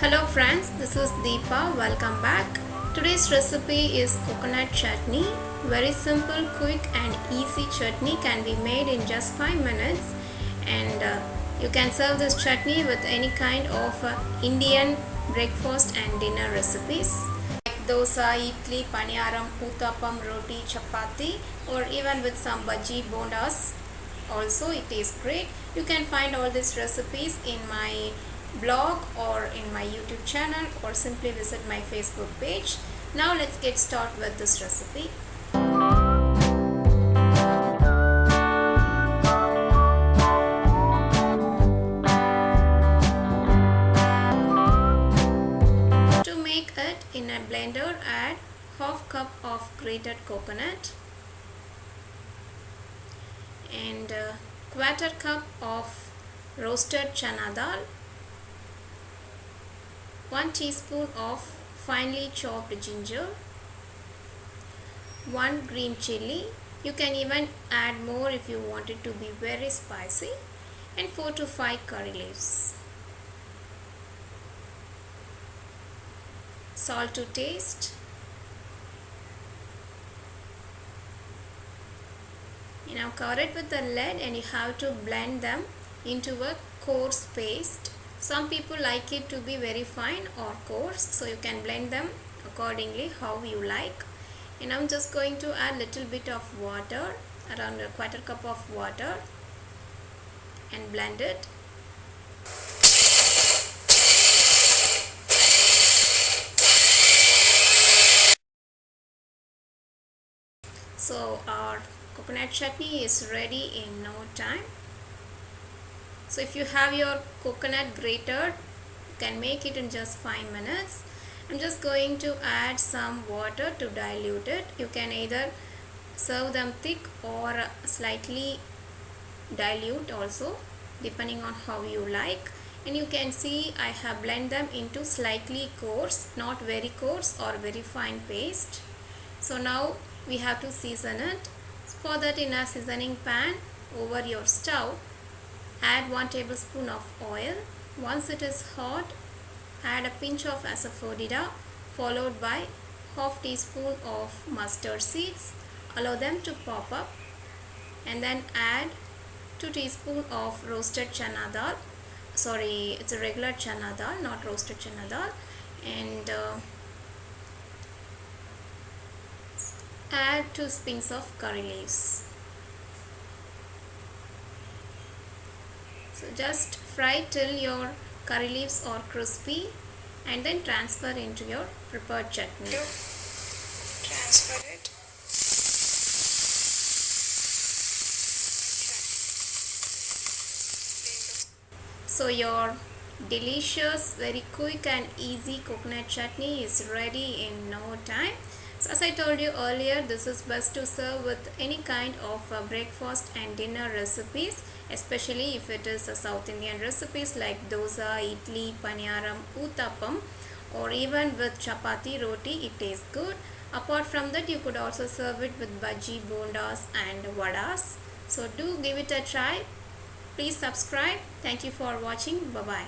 Hello friends, this is Deepa. Welcome back. Today's recipe is coconut chutney. Very simple, quick and easy chutney can be made in just 5 minutes, and you can serve this chutney with any kind of Indian breakfast and dinner recipes like dosa, idli, paniyaram, uttapam, roti, chapati, or even with some bhaji, bondas. Also, it tastes great. You can find all these recipes in my blog or in my YouTube channel, or simply visit my Facebook page. Now let's get started with this recipe. To make it, in a blender add half cup of grated coconut and quarter cup of roasted chana dal, 1 teaspoon of finely chopped ginger, 1 green chili. You can even add more if you want it to be very spicy, and 4 to 5 curry leaves. Salt to taste. Now cover it with the lid and you have to blend them into a coarse paste. Some people like it to be very fine or coarse, so you can blend them accordingly how you like. And I'm just going to add little bit of water, around a quarter cup of water, and blend it. So our coconut chutney is ready in no time. So if you have your coconut grated, you can make it in just 5 minutes. I'm just going to add some water to dilute it. You can either serve them thick or slightly dilute also, depending on how you like. And you can see I have blended them into slightly coarse, not very coarse or very fine paste. So now we have to season it. For that, in a seasoning pan over your stove, add 1 tablespoon of oil. Once it is hot, add a pinch of asafoetida followed by half teaspoon of mustard seeds. Allow them to pop up, and then add 2 teaspoon of roasted chana dal. Sorry, it's a regular chana dal, not roasted chana dal. And add 2 sprigs of curry leaves. So just fry till your curry leaves are crispy, and then transfer into your prepared chutney. Transfer it. So your delicious, very quick and easy coconut chutney is ready in no time. So as I told you earlier, this is best to serve with any kind of breakfast and dinner recipes, especially if it is a South Indian recipes like dosa, idli, paniyaram, uttapam, or even with chapati, roti, it tastes good. Apart from that, you could also serve it with bhaji, bondas and vadas. So do give it a try. Please subscribe. Thank you for watching. Bye bye.